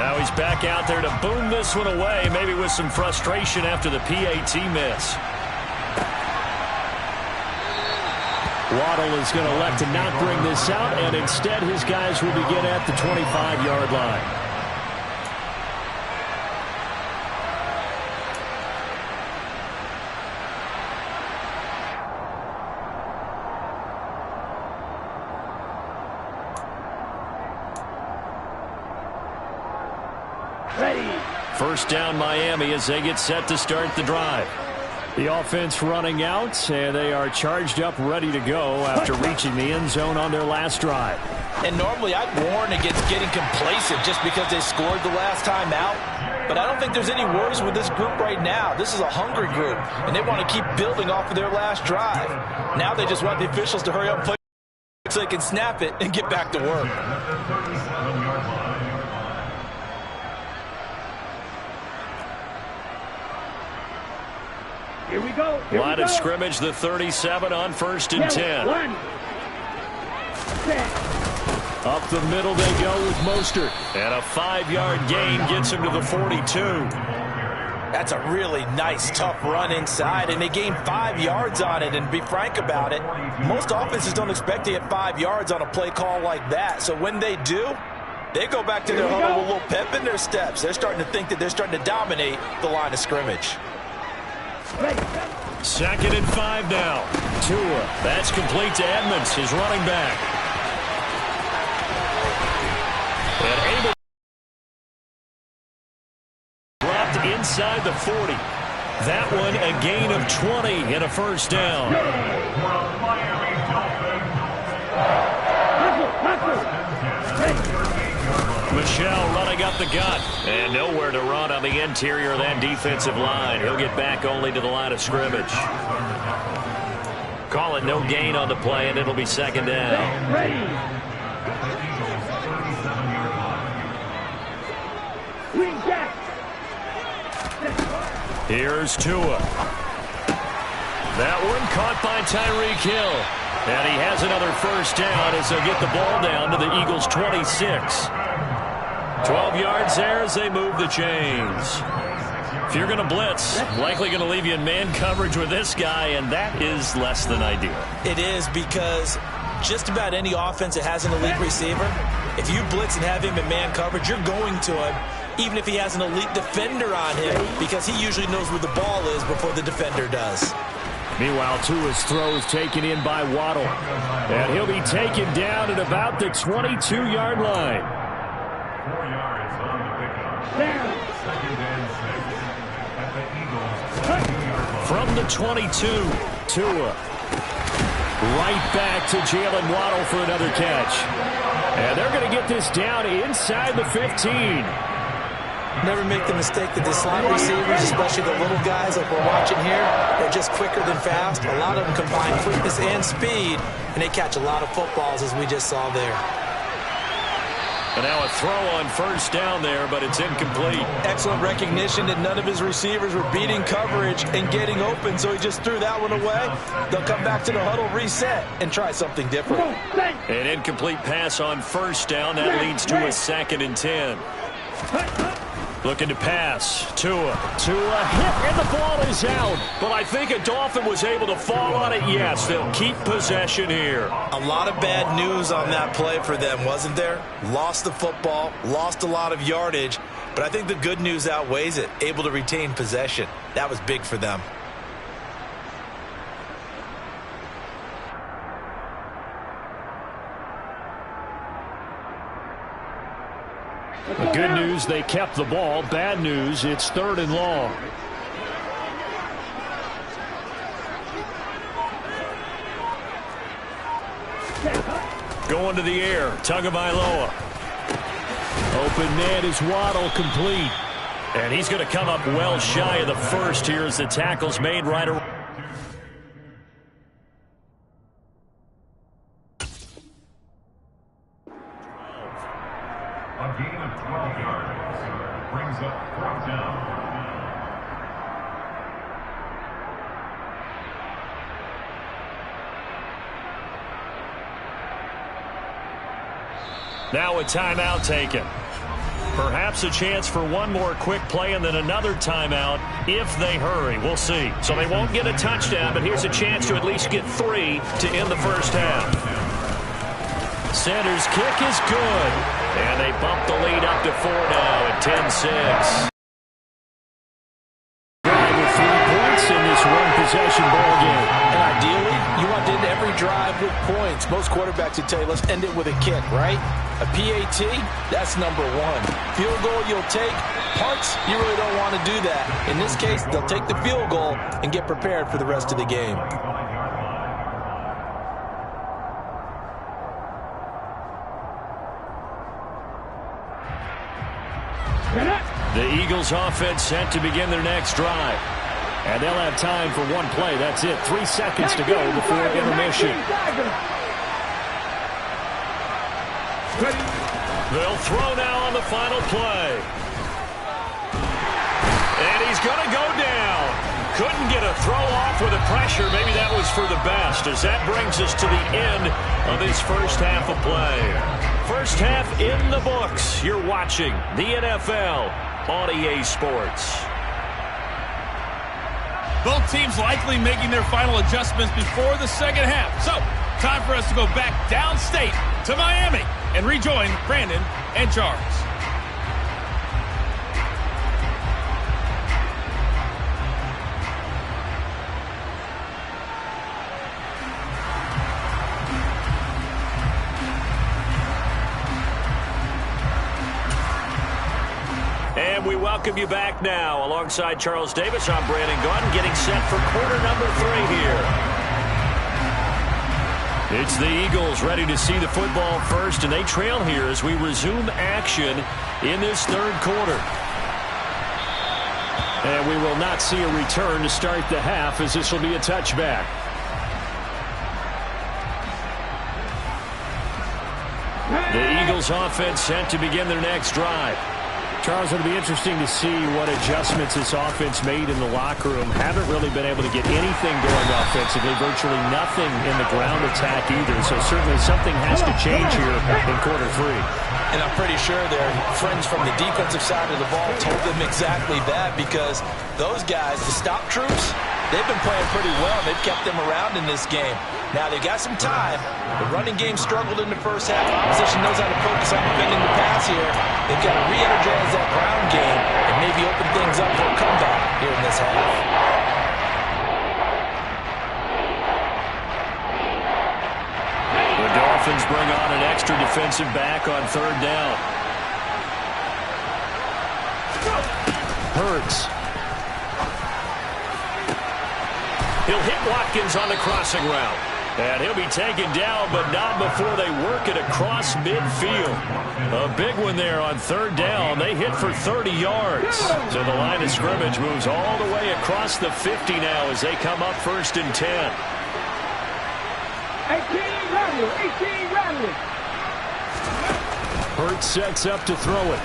Now he's back out there to boom this one away, maybe with some frustration after the PAT miss. Waddle is going to elect to not bring this out, and instead his guys will begin at the 25-yard line. First down Miami as they get set to start the drive. The offense running out, and they are charged up, ready to go after reaching the end zone on their last drive. And normally I'd warn against getting complacent just because they scored the last time out. But I don't think there's any worries with this group right now. This is a hungry group, and they want to keep building off of their last drive. Now they just want the officials to hurry up and play so they can snap it and get back to work. Here we go. Line of scrimmage, the 37 on 1st and 10. Up the middle they go with Mostert. And a 5-yard gain gets him to the 42. That's a really nice, tough run inside, and they gained 5 yards on it. And to be frank about it, most offenses don't expect to get 5 yards on a play call like that. So when they do, they go back to their huddle with a little pep in their steps. They're starting to think that they're starting to dominate the line of scrimmage. 2nd and 5 now. Tua. That's complete to Edmonds, his running back. And able dropped inside the 40. That one a gain of 20 and a first down. Michelle running up the gut. And nowhere to run on the interior of that defensive line. He'll get back only to the line of scrimmage. Call it no gain on the play, and it'll be 2nd down. Here's Tua. That one caught by Tyreek Hill. And he has another first down as they'll get the ball down to the Eagles' 26. 12 yards there as they move the chains. If you're going to blitz, likely going to leave you in man coverage with this guy, and that is less than ideal. It is, because just about any offense that has an elite receiver, if you blitz and have him in man coverage, you're going to him, even if he has an elite defender on him, because he usually knows where the ball is before the defender does. Meanwhile, Tua's throw is taken in by Waddle. And he'll be taken down at about the 22-yard line. 4 yards on the pickup. From the 22, Tua. Right back to Jalen Waddle for another catch. And they're going to get this down inside the 15. Never make the mistake that the slot receivers, especially the little guys like we're watching here, are just quicker than fast. A lot of them combine quickness and speed, and they catch a lot of footballs, as we just saw there. And now a throw on first down there, but it's incomplete. Excellent recognition that none of his receivers were beating coverage and getting open, so he just threw that one away. They'll come back to the huddle, reset, and try something different. An incomplete pass on first down. That leads to a 2nd and 10. Looking to pass. Tua hit, and the ball is out. But I think a Dolphin was able to fall on it. Yes, they'll keep possession here. A lot of bad news on that play for them, wasn't there? Lost the football, lost a lot of yardage. But I think the good news outweighs it. Able to retain possession. That was big for them. The good news, they kept the ball. Bad news, it's 3rd and long. Going to the air, Tagovailoa. Open net is Waddle, complete. And he's going to come up well shy of the first here as the tackle's made right around. A gain of 12 yards brings up 4th down. Now a timeout taken. Perhaps a chance for one more quick play and then another timeout if they hurry. We'll see. So they won't get a touchdown, but here's a chance to at least get 3 to end the first half. Sanders' kick is good. And they bump the lead up to 4 now at 10-6. Drive with 3 points in this one-possession ball game. And ideally, you want to end every drive with points. Most quarterbacks would tell you, let's end it with a kick, right? A PAT, that's number 1. Field goal you'll take. Punts, you really don't want to do that. In this case, they'll take the field goal and get prepared for the rest of the game. The Eagles offense set to begin their next drive. And they'll have time for one play. That's it. 3 seconds to go before intermission. They'll throw now on the final play. And he's going to go down. Couldn't get a throw off with the pressure. Maybe that was for the best, as that brings us to the end of this first half of play. First half in the books. You're watching the NFL on EA Sports. Both teams likely making their final adjustments before the second half. So, time for us to go back downstate to Miami and rejoin Brandon and Charles. And we welcome you back now. Alongside Charles Davis, I'm Brandon Gaudin, getting set for quarter number 3 here. It's the Eagles ready to see the football first, and they trail here as we resume action in this third quarter. And we will not see a return to start the half, as this will be a touchback. The Eagles offense set to begin their next drive. Charles, it'll be interesting to see what adjustments this offense made in the locker room. Haven't really been able to get anything going offensively, virtually nothing in the ground attack either. So certainly something has to change here in quarter 3. And I'm pretty sure their friends from the defensive side of the ball told them exactly that, because those guys, the stop troops, they've been playing pretty well. They've kept them around in this game. Now, they got some time. The running game struggled in the first half. The opposition knows how to focus on defending the pass here. They've got to re-energize that ground game and maybe open things up for a comeback here in this half. The Dolphins bring on an extra defensive back on third down. Hurts. He'll hit Watkins on the crossing route. And he'll be taken down, but not before they work it across midfield. A big one there on third down. They hit for 30 yards. So the line of scrimmage moves all the way across the 50 now as they come up 1st and 10. 18 Radley. Hurts sets up to throw it.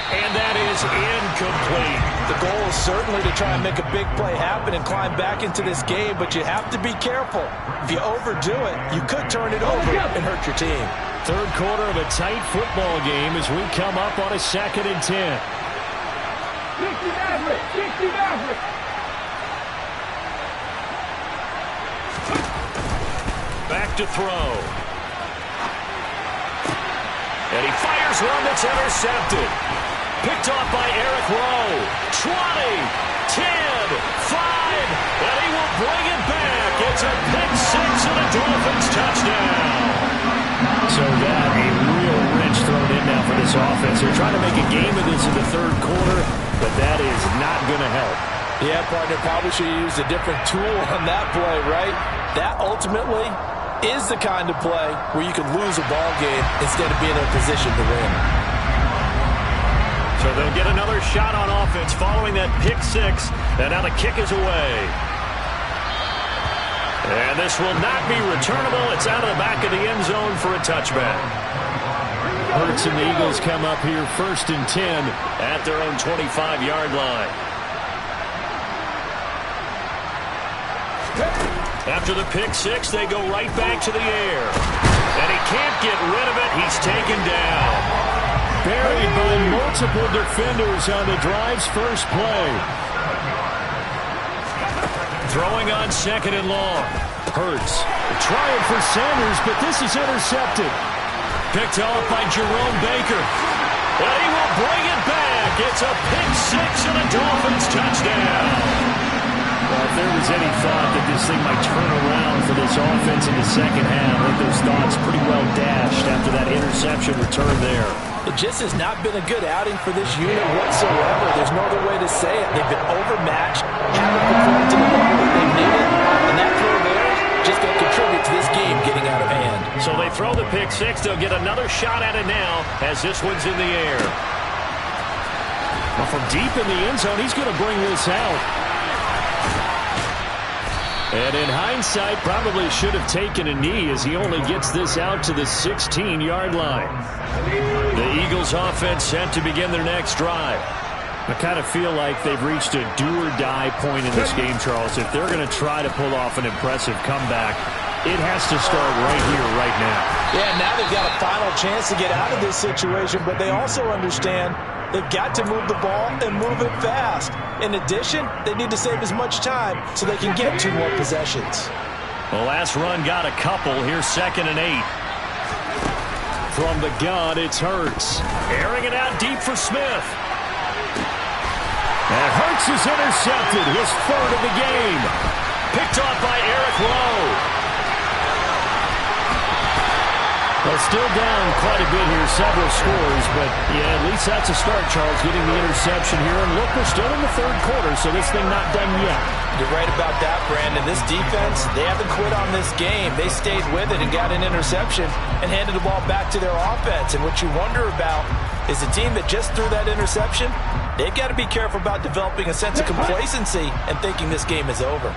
And that is incomplete. The goal is certainly to try and make a big play happen and climb back into this game, but you have to be careful. If you overdo it, you could turn it over and hurt your team. Third quarter of a tight football game as we come up on a 2nd and 10. 60 Maverick. Back to throw. And he fires one that's intercepted. Picked off by Eric Rowe. 20, 10, 5, and he will bring it back. It's a pick 6 and a Dolphins touchdown. So that a real wrench thrown in now for this offense. They're trying to make a game of this in the third quarter, but that is not going to help. Yeah, partner, probably should have used a different tool on that play, right? That ultimately is the kind of play where you can lose a ball game instead of being in a position to win. So they'll get another shot on offense following that pick 6, and now the kick is away. And this will not be returnable. It's out of the back of the end zone for a touchback. Hurts and the Eagles come up here 1st and 10 at their own 25-yard line. After the pick 6, they go right back to the air. And he can't get rid of it. He's taken down. Buried by multiple defenders on the drive's first play. Throwing on second and long. Hurts. Trying for Sanders, but this is intercepted. Picked off by Jerome Baker. And he will bring it back. It's a pick six and a Dolphins touchdown. Well, if there was any thought that this thing might turn around for this offense in the second half, I think those thoughts pretty well dashed after that interception return there. It just has not been a good outing for this unit whatsoever. There's no other way to say it. They've been overmatched, haven't performed to the level that they needed, and that throw there just going to contribute to this game getting out of hand. So they throw the pick six. They'll get another shot at it now as this one's in the air. Well, from deep in the end zone, he's going to bring this out. And in hindsight, probably should have taken a knee as he only gets this out to the 16-yard line. The Eagles offense set to begin their next drive. I kind of feel like they've reached a do-or-die point in this game, Charles. If they're going to try to pull off an impressive comeback, it has to start right here, right now. Yeah, now they've got a final chance to get out of this situation, but they also understand they've got to move the ball and move it fast. In addition, they need to save as much time so they can get 2 more possessions. The last run got a couple. Here's 2nd and 8. From the gun, it's Hurts. Airing it out deep for Smith. And Hurts is intercepted. His 3rd of the game. Picked off by Eric Rowe. Well, still down quite a bit here, several scores, but yeah, at least that's a start, Charles, getting the interception here. And look, we're still in the 3rd quarter, so this thing not done yet. You're right about that, Brandon. This defense, they haven't quit on this game. They stayed with it and got an interception and handed the ball back to their offense. And what you wonder about is the team that just threw that interception, they've got to be careful about developing a sense of complacency and thinking this game is over.